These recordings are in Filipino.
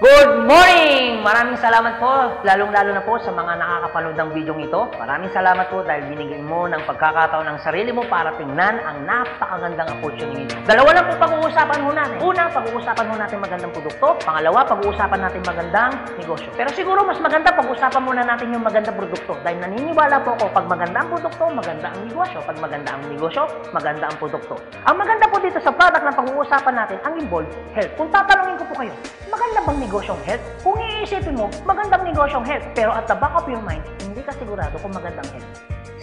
Good morning! Maraming salamat po, lalong-lalo na po sa mga nakakapanood ng video ito. Maraming salamat po dahil binigyan mo ng pagkakataon ng sarili mo para tingnan ang napakagandang opportunity. Dalawa lang po pag-uusapan ho natin. Una, pag-uusapan ho natin magandang produkto. Pangalawa, pag-uusapan natin magandang negosyo. Pero siguro mas maganda pag-uusapan muna natin yung magandang produkto dahil naniniwala po ako pag maganda ang produkto, maganda ang negosyo. Pag maganda ang negosyo, maganda ang produkto. Ang maganda po dito sa product na pag-uusapan natin, ang involved health. Kung tatanungin ko po kayo, maganda bang negosyong health? Kung iisipin mo, magandang negosyong health. Pero at the back of your mind, hindi ka sigurado kung magandang health.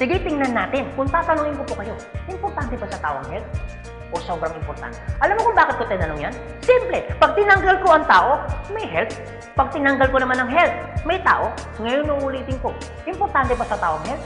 Sige, tingnan natin. Kung tatanungin ko po kayo, importante ba sa tao ang health? O sobrang importante? Alam mo kung bakit ko tinanong yan? Simple. Pag tinanggal ko ang tao, may health. Pag tinanggal ko naman ang health, may tao. Ngayon uulitin ko, importante ba sa tao ang health?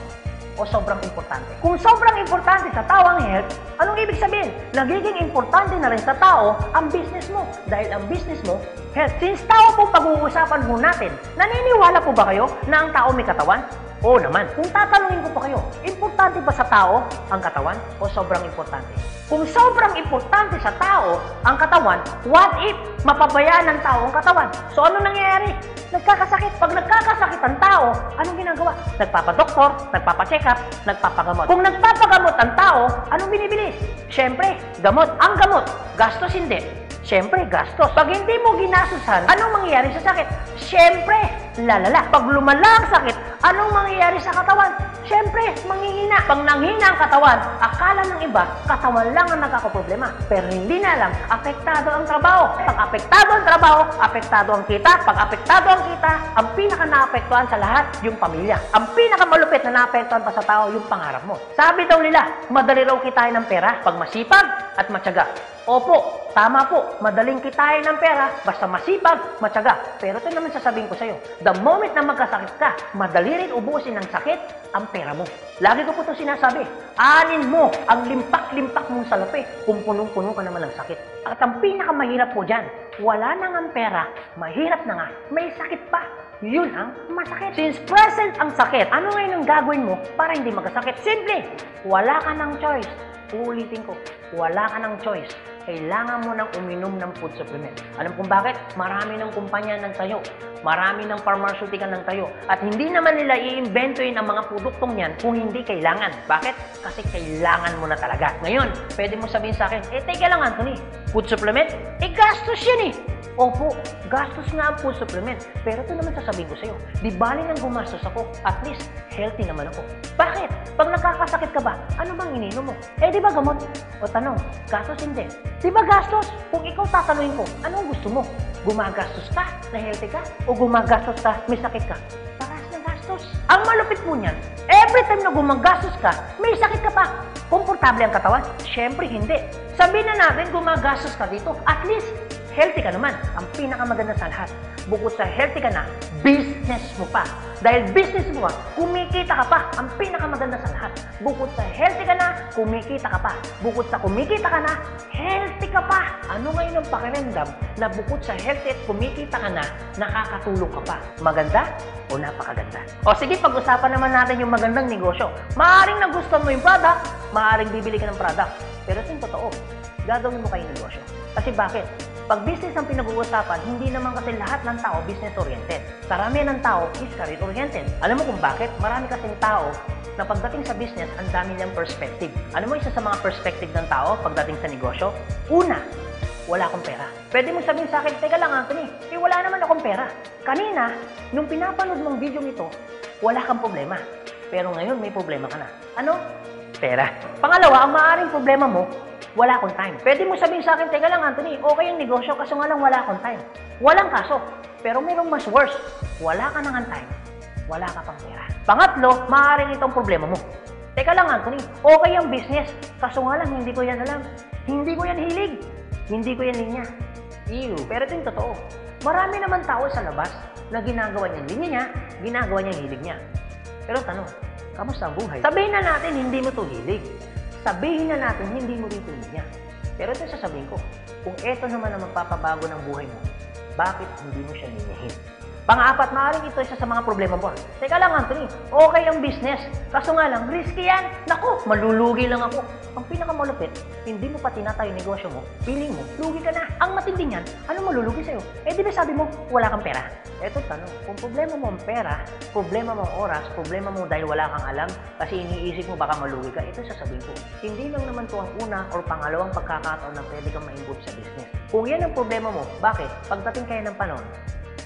O sobrang importante? Kung sobrang importante sa tao ang health, anong ibig sabihin? Nagiging importante na rin sa tao ang business mo. Dahil ang business mo, health. Since tao po pag-uusapan mo natin, naniniwala po ba kayo na ang tao may katawan? Oo naman. Kung tatanungin ko pa kayo, importante ba sa tao ang katawan? O sobrang importante? Kung sobrang importante sa tao ang katawan, what if mapabayaan ng tao ang katawan? So ano nangyayari? Nagkakasakit. Pag nagkakasakit ang tao, anong ginagawa? Nagpapadoktor, nagpapacheck up, nagpapagamot. Kung nagpapagamot ang tao, anong binibili? Siyempre, gamot. Ang gamot, gastos hindi. Siyempre, gastos. Pag hindi mo ginasusan, anong mangyayari sa sakit? Siyempre, lalala. Pag lumala ang sakit, anong mangyayari sa katawan? Siyempre, manghihina. Pag nanghina ang katawan, akala ng iba, katawan lang ang nagkakaproblema. Pero hindi na alam, apektado ang trabaho. Pag apektado ang trabaho, apektado ang kita. Pag apektado ang kita, ang pinaka-naapektuhan sa lahat, yung pamilya. Ang pinaka-malupit na naapektuhan pa sa tao, yung pangarap mo. Sabi daw nila, madali raw kitain ng pera pag masipag at matyaga. Opo, tama po, madaling kitain ng pera basta masipag, matyaga. Pero ito naman sasabihin ko sa'yo, the moment na magkasakit ka, madali rin ubusin ng sakit ang pera mo. Lagi ko po ito sinasabi, anin mo ang limpak-limpak mong salapi kung punong-puno ka naman ng sakit. At ang pinakamahirap po dyan, wala na nga ang pera, mahirap na nga, may sakit pa. Yun ang masakit. Since present ang sakit, ano ngayon ang gagawin mo para hindi magkasakit? Simple, wala ka ng choice. Uulitin ko, wala ka ng choice. Kailangan mo nang uminom ng food supplement. Alam kung bakit? Marami ng kumpanya ng tayo. Marami ng pharmaceutical ng tayo. At hindi naman nila i-inventoyin ang mga produktong yan kung hindi kailangan. Bakit? Kasi kailangan mo na talaga. Ngayon, pwede mo sabihin sa akin, teka lang Anthony, food supplement? Gastos yan Opo, gastos nga ang food supplement. Pero ito naman sasabihin ko sa'yo, di bali nang gumastos ako, at least healthy naman ako. Bakit? Pag nakakasakit ka ba, ano bang ininom mo? Di ba gamot? O tanong, gastos hindi. Di ba gastos? Kung ikaw tatanungin ko, anong gusto mo? Gumagastos ka na healthy ka? O gumagastos ka, may sakit ka? Paras na gastos. Ang malupit mo niyan, every time na gumagastos ka, may sakit ka pa. Komportable ang katawan? Siyempre hindi. Sabihin na natin, gumagastos ka dito, at least healthy ka naman. Ang pinakamaganda sa lahat. Bukod sa healthy ka na, business mo pa. Dahil business mo kumikita ka pa. Ang pinakamaganda sa lahat. Bukod sa healthy ka na, kumikita ka pa. Bukod sa kumikita ka na, healthy ka pa. Ano ngayon ang pakiramdam na bukod sa healthy at kumikita ka na, nakakatulong ka pa? Maganda o napakaganda? O sige, pag-usapan naman natin yung magandang negosyo. Maaaring nagustuhan mo yung product, maaaring bibili ka ng product. Pero ito yung totoo. Gagawin mo kayong negosyo. Kasi bakit? Pag business ang pinag-uusapan, hindi naman kasi lahat ng tao business-oriented. Karamihan ng tao is career-oriented. Alam mo kung bakit? Marami kasing tao na pagdating sa business, ang dami niyang perspective. Alam mo isa sa mga perspective ng tao pagdating sa negosyo? Una, wala akong pera. Pwede mo sabihin sa akin, teka lang Anthony, wala naman akong pera. Kanina, nung pinapanood mong video nito, wala kang problema. Pero ngayon, may problema ka na. Ano? Pera. Pangalawa, ang maaaring problema mo, wala akong time. Pwede mo sabihin sa akin, teka lang Anthony, okay yung negosyo kaso nga lang wala akong time. Walang kaso. Pero mayroong mas worse. Wala ka nang time. Wala ka pang pera. Pangatlo, maaaring itong problema mo. Teka lang Anthony, okay yung business kaso nga lang hindi ko yan alam. Hindi ko yan hilig. Hindi ko yan linya. Pero ito yung totoo. Marami naman tao sa labas na ginagawa niya linya niya, ginagawa niya hilig niya. Pero tanong, kamusta ang buhay? Sabihin na natin hindi mo to hilig. Sabihin na natin, hindi mo rito niya. Pero ito sasabihin ko, kung ito naman ang magpapabago ng buhay mo, bakit hindi mo siya ninyahin? Pang-apat, maaaring ito isa sa mga problema mo. Teka lang, Anthony, okay ang business. Kaso nga lang, risky yan. Naku, malulugi lang ako. Ang pinakamalupit, hindi mo pa tinatayo yung negosyo mo, feeling mo, lugi ka na. Ang matindi niyan, ano malulugi sa'yo? Eh, di ba sabi mo, wala kang pera? Eto tanong, kung problema mo ang pera, problema mo ang oras, problema mo dahil wala kang alam, kasi iniisip mo baka malugi ka, ito sasabihin ko. Hindi lang naman to ang una or pangalawang pagkakataon na pwede kang ma-involve sa business. Kung yan ang problema mo, bakit? Pagdating kayo ng panahon,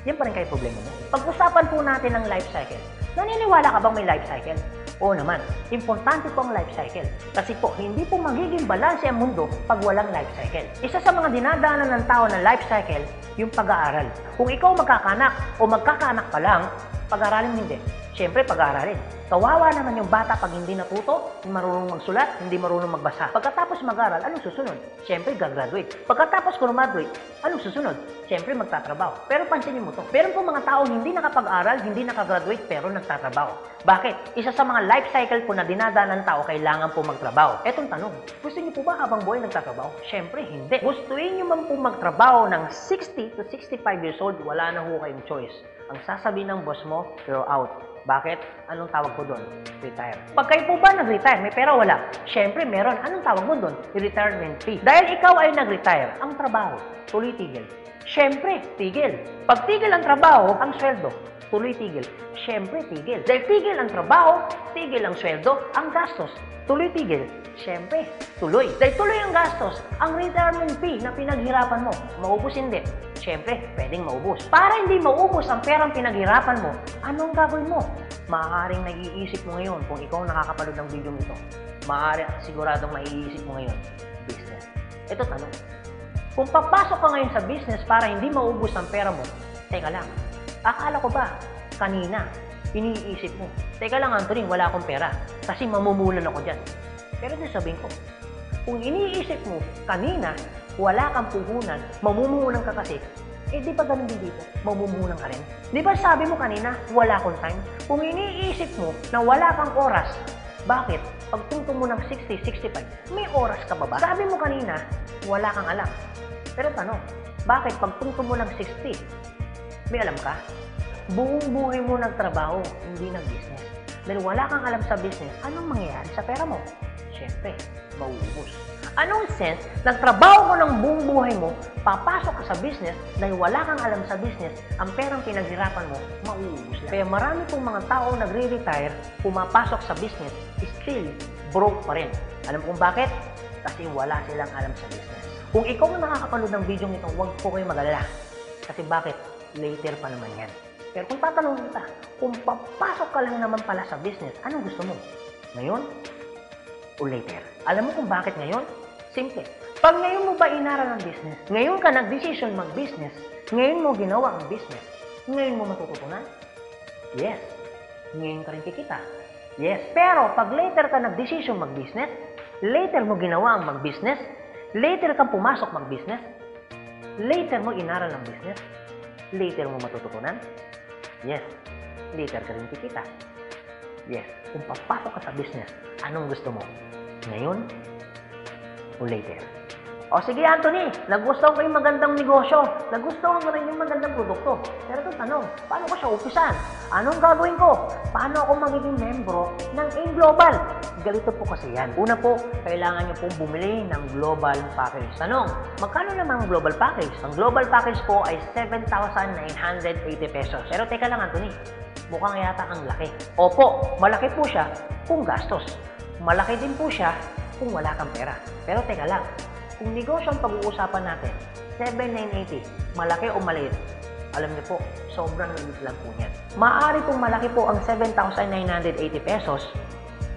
yan pa rin kayo problema mo. Pag-usapan po natin ang life cycle. Naniniwala ka bang may life cycle? Oo naman, importante po ang life cycle. Kasi po, hindi po magiging balanse ang mundo pag walang life cycle. Isa sa mga dinadaanan ng tao na life cycle, yung pag-aaral. Kung ikaw magkakanak o magkakaanak pa lang, pag-aaralin hindi. Siyempre, pag-aaralin. Kawawa naman yung bata pag hindi natuto, hindi marunong magsulat, hindi marunong magbasa. Pagkatapos mag-aral, anong susunod? Siyempre, gagraduate. Pagkatapos graduate, anong susunod? Siyempre, magtatrabaho. Pero pansinin mo to. Meron po mga tao hindi nakapag-aral, hindi nakagraduate, pero nagtatrabaho. Bakit? Isa sa mga life cycle po na dinadaan ng tao, kailangan po magtrabaho. Etong tanong, gusto niyo po ba habang buhay nagtatrabaho? Siyempre, hindi. Gustuin niyo man po magtrabaho ng 60 to 65 years old, wala na ho kayong choice. Ang sasabihin ng boss mo, you're out. Bakit? Anong tawag ko doon? Retire. Pag kayo po ba nag-retire, may pera wala? Siyempre, meron. Anong tawag mo doon? Retirement fee. Dahil ikaw ay nag-retire, ang trabaho, tuloy-tigil. Siyempre, tigil. Pag tigil ang trabaho, ang sweldo, tuloy-tigil. Siyempre, tigil. Dahil tigil ang trabaho, tigil ang sweldo, ang gastos, tuloy-tigil. Siyempre, tuloy. Dahil tuloy ang gastos, ang retirement fee na pinaghirapan mo, maubos hindi. Siyempre, pwedeng maubos. Para hindi maubos ang perang pinaghirapan mo, anong gagawin mo? Maaaring nag-iisip mo ngayon kung ikaw nakakapanood ng video nito. Maaaring siguradong maiisip mo ngayon, business. Ito tanong. Kung papasok ka ngayon sa business para hindi maubos ang pera mo, teka lang, akala ko ba kanina iniisip mo, teka lang Anthony, wala akong pera kasi mamumulan ako dyan. Pero sabihin ko, kung iniisip mo kanina, wala kang puhunan, mamumunan ka kasi, eh di ba ganun din dito? Mamumunan ka rin. Di ba sabi mo kanina, wala akong time? Kung iniisip mo na wala kang oras, bakit? Pagtungtong mo ng 60, 65, may oras ka ba? Sabi mo kanina, wala kang alam. Pero tanong, bakit pagtungtong mo ng 60, may alam ka? Buong buhay mo nagtrabaho, hindi nag-business. Dahil wala kang alam sa business, anong mangyayari sa pera mo? Siyempre, mauubos. Anong sense, nagtrabaho mo ng buong buhay mo, papasok ka sa business, dahil wala kang alam sa business, ang perang pinaghirapan mo, mauubos lang. Kaya marami pong mga tao nagre-retire, pumapasok sa business, still broke pa rin. Alam kung bakit? Kasi wala silang alam sa business. Kung ikaw ang nakakapanood ng video nito, huwag po kayong mag-alala. Kasi bakit? Later pa naman yan. Pero kung tatanungin kita, kung papasok ka lang naman pala sa business, anong gusto mo? Ngayon o later? Alam mo kung bakit ngayon? Simple. Pag ngayon mo ba inaral ang business, ngayon ka nag-decision mag-business, ngayon mo ginawa ang business, ngayon mo matututunan? Yes. Ngayon ka rin kikita? Yes. Pero pag later ka nag-decision mag-business, later mo ginawa ang mag-business, later kang pumasok mag-business, later mo inaral ang business, later mo matututunan? Yes. Later ka rin kikita? Yes. Kung papasok ka sa business, anong gusto mo? Ngayon o later? O sige Anthony, nagustuhan ko yung magandang negosyo, nagustuhan ko rin yung magandang produkto. Pero ito tanong, paano ko siya umpisan? Anong gagawin ko? Paano ako magiging membro ng AIM Global? Galito po kasi yan. Una po, kailangan nyo pong bumili ng global package. Tanong, magkano naman ang global package? Ang global package po ay 7,980 pesos. Pero teka lang Anthony, mukhang yata ang laki. Opo, malaki po siya kung gastos. Malaki din po siya kung wala kang pera. Pero teka lang, kung negosyo ang pag-uusapan natin, 7,980, malaki o maliit? Alam niyo po, sobrang liit lang po niyan. Maaari pong malaki po ang 7,980 pesos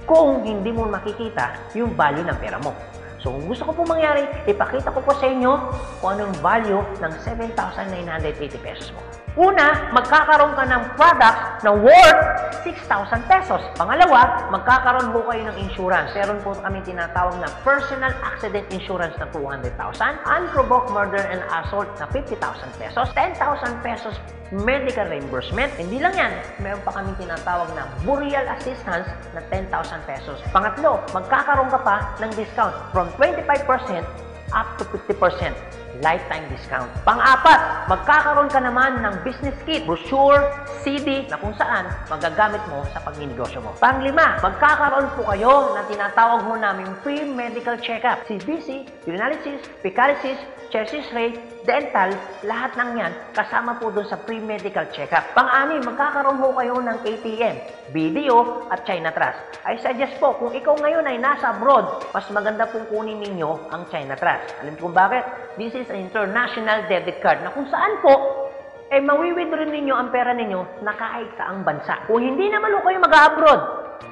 kung hindi mo makikita yung value ng pera mo. So kung gusto ko po mangyari, ipakita ko po sa inyo kung anong value ng 7,980 pesos mo. Una, magkakaroon ka ng products na worth 6,000 pesos. Pangalawa, magkakaroon po kayo ng insurance. Meron po kami tinatawag na personal accident insurance na 200,000, unprovoked murder and assault na 50,000 pesos, 10,000 pesos medical reimbursement. Hindi lang yan, meron pa kami tinatawag na burial assistance na 10,000 pesos. Pangatlo, magkakaroon ka pa ng discount from 25% up to 50%. lifetime discount. Pang-apat, magkakaroon ka naman ng business kit, brochure, CD na kung saan magagamit mo sa pagninegosyo mo. Pang-lima, magkakaroon po kayo ng tinatawag mo namin free medical check-up. CBC, urinalysis, fecalysis, chest x-ray, dental, lahat ng yan kasama po doon sa free medical check-up. Pang-anim, magkakaroon po kayo ng ATM, BDO at China Trust. I suggest po, kung ikaw ngayon ay nasa abroad, mas maganda pong kunin ninyo ang China Trust. Alam kung bakit? This is an international debit card na kung saan po, mawi-withdraw ninyo ang pera ninyo na kahit saang bansa. Kung hindi naman kayo mag-abroad,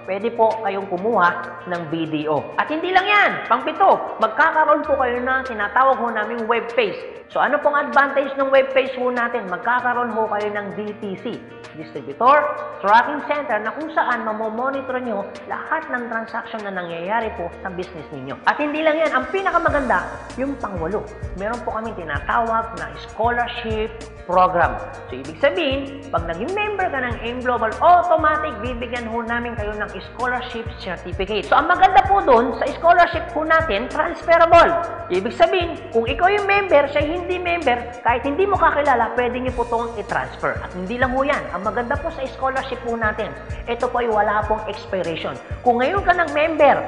pwede po kayong kumuha ng BDO. At hindi lang yan, pang-pito, magkakaroon po kayo ng tinatawag ho namin web page. So ano pong advantage ng web page ho natin? Magkakaroon ho kayo ng DTC, Distributor Tracking Center, na kung saan mamomonitor nyo lahat ng transaction na nangyayari po sa business ninyo. At hindi lang yan, ang pinakamaganda, yung pang-walo. Meron po kami tinatawag na scholarship program. So ibig sabihin, pag naging member ka ng AIM Global, automatic bibigyan ho namin kayo ng scholarship certificate. So ang maganda po doon, sa scholarship po natin, transferable. Ibig sabihin, kung ikaw yung member, siya hindi member, kahit hindi mo kakilala, pwede niyo po itong i-transfer. At hindi lang ho yan. Ang maganda po sa scholarship po natin, ito po ay wala pong expiration. Kung ngayon ka ng member,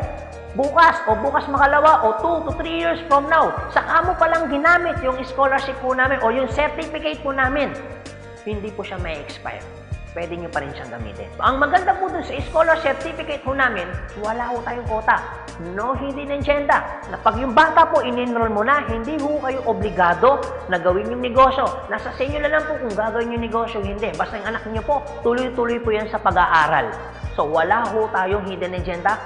bukas o bukas makalawa o 2 to 3 years from now, saka mo palang ginamit yung scholarship po namin o yung certificate po namin, hindi po siya may expire. Pwede nyo pa rin siyang gamitin. Ang maganda po dun sa scholar certificate po namin, wala ho tayong quota. No hidden agenda. Na pag yung bata po in-enroll mo na, hindi ho kayo obligado na gawin yung negosyo. Nasa sa inyo na lang po kung gagawin yung negosyo, hindi. Basta yung anak niyo po, tuloy-tuloy po yan sa pag-aaral. So wala ho tayong hidden agenda,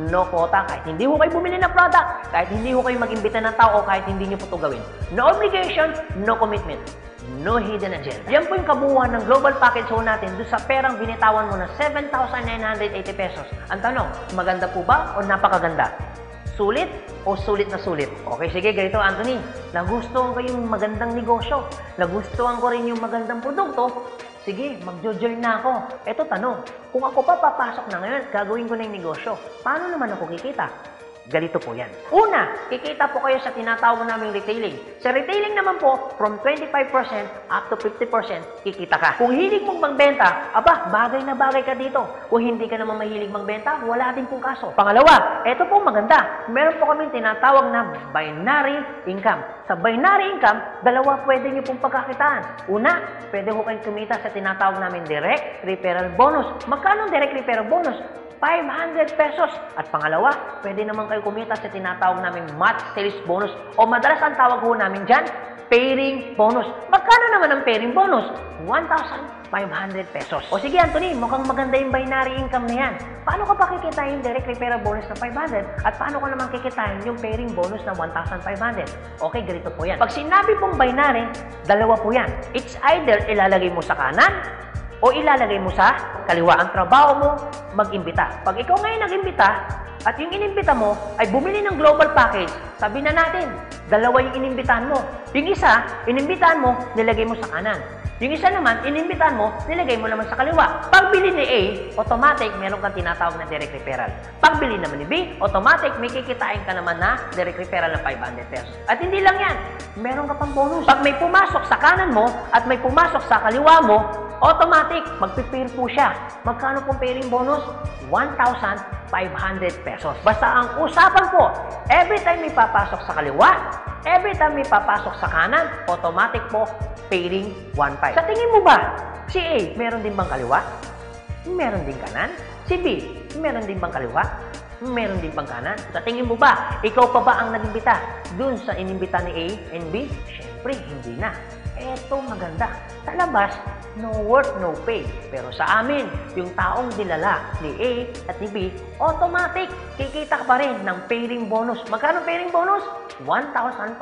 no quota. Kahit hindi ho kayo bumili ng product, kahit hindi ho kayo mag-imbita ng tao, kahit hindi nyo po ito gawin. No obligation, no commitment. No hidden agenda. Yan po yung kabuuan ng global package ho natin doon sa perang binitawan mo na 7,980 pesos. Ang tanong, maganda po ba o napakaganda? Sulit o sulit na sulit? Okay, sige, ganito Anthony. Nagustuhan ko yung magandang negosyo. Nagustuhan ko rin yung magandang produkto. Sige, magjo-join na ako. Eto tanong, kung ako pa papasok na ngayon, gagawin ko na yung negosyo, paano naman ako kikita? Ganito po yan. Una, kikita po kayo sa tinatawag naming retailing. Sa retailing naman po, from 25% up to 50%, kikita ka. Kung hilig mong magbenta, aba, bagay na bagay ka dito. Kung hindi ka naman mahilig magbenta, wala din pong kaso. Pangalawa, eto po maganda. Meron po kami tinatawag na binary income. Sa binary income, dalawa pwede nyo pong pagkakitaan. Una, pwede ko kayong kumita sa tinatawag namin direct referral bonus. Magkano direct referral bonus? 500 pesos. At pangalawa, pwede naman kayo kumita sa tinatawag namin match sales bonus o madalas ang tawag ho namin dyan, pairing bonus. Magkano naman ang pairing bonus? 1,500 pesos. O sige Anthony, mukhang maganda yung binary income na yan. Paano ka pa kikitain yung direct referral bonus na 500 at paano ka naman kikitain yung pairing bonus na 1,500? Okay, ganito po yan. Pag sinabi pong binary, dalawa po yan. It's either ilalagay mo sa kanan o ilalagay mo sa kaliwa. Ang trabaho mo, mag-imbita. Pag ikaw ngayon nag-imbita, at yung inimbita mo ay bumili ng global package, sabi na natin, dalawa yung inimbitahan mo. Yung isa, inimbitahan mo, nilagay mo sa kanan. Yung isa naman, inimbitahan mo, nilagay mo naman sa kaliwa. Pagbili ni A, automatic, meron kang tinatawag na direct referral. Pagbili naman ni B, automatic, may kikitain ka naman na direct referral ng 500 pesos. At hindi lang yan, meron ka pang bonus. Pag may pumasok sa kanan mo at may pumasok sa kaliwa mo, automatic, magpipair po siya. Magkano pong pairing bonus? 1,500 pesos. Basta ang usapan po, every time may papasok sa kaliwa, every time may papasok sa kanan, automatic po, pairing 1,500. Sa tingin mo ba, si A, meron din bang kaliwa? Meron din kanan? Si B, meron din bang kaliwa? Meron din bang kanan? Sa tingin mo ba, ikaw pa ba ang nag-imbita dun sa inimbita ni A and B? Siyempre, hindi na. Eto maganda. Sa labas, no work, no pay. Pero sa amin, yung taong dilala ni A at ni B, automatic, kikita ka pa rin ng pairing bonus. Magkano pairing bonus? 1,500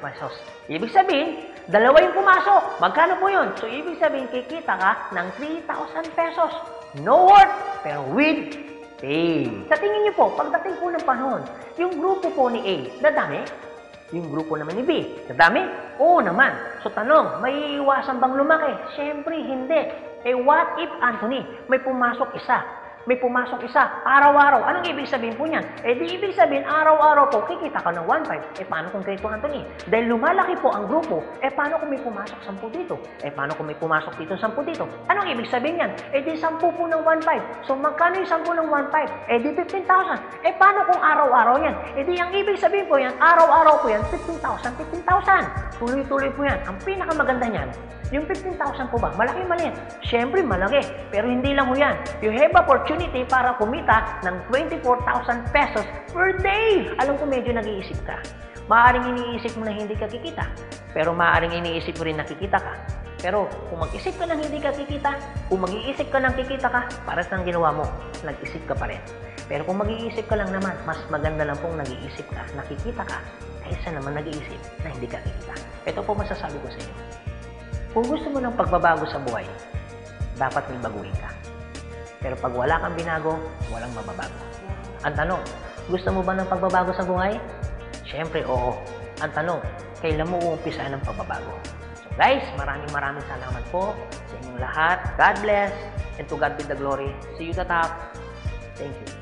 pesos. Ibig sabihin, dalawa yung pumasok. Magkano po yun? So, ibig sabihin, kikita ka ng 3,000 pesos. No work, pero with pay. Sa tingin niyo po, pagdating po ng panahon, yung grupo po ni A, dadami? Yung grupo naman ni B, kadami? Oo naman. So tanong, may iwasan bang lumaki? Siyempre, hindi. Eh what if, Anthony, may pumasok isa? may pumasok isa, araw-araw. Anong ibig sabihin po niyan? Eh di ibig sabihin, araw-araw po, kikita ka ng 1.5. Eh paano kung Credo Anthony? Dahil lumalaki po ang grupo, eh paano kung may pumasok 10 dito? Eh paano kung may pumasok dito 10 dito? Anong ibig sabihin yan? Eh di 10 po ng 1.5. So magkano yung 10 ng 1.5? Eh di 15,000. Eh paano kung araw-araw yan? Eh di ang ibig sabihin po yan, araw-araw po yan, 15,000, 15,000. Tuloy-tuloy po yan. Ang pinakamaganda niyan, yung 15,000 po ba? Malaki maliit? Siyempre malaki. Pero hindi lang po yan. You have opportunity para kumita ng 24,000 pesos per day. Alam ko medyo nag-iisip ka. Maaaring iniisip mo na hindi ka kikita. Pero maaaring iniisip mo rin na kikita ka. Pero kung mag-isip ka ng hindi ka kikita, kung mag-iisip ka ng kikita ka, para sa ginawa mo, nag-isip ka pa rin. Pero kung mag-iisip ka lang naman, mas maganda lang pong nag-iisip ka, nakikita ka, kaysa naman nag-iisip na hindi ka kikita. Ito po masasabi ko sa inyo. Kung gusto mo ng pagbabago sa buhay, dapat may baguhin ka. Pero pag wala kang binago, walang mababago. Ang tanong, gusto mo ba ng pagbabago sa buhay? Siyempre, oo. Ang tanong, kailan mo uumpisahan ng pagbabago? So guys, maraming salamat po sa inyong lahat. God bless, and to God be the glory. See you at the top. Thank you.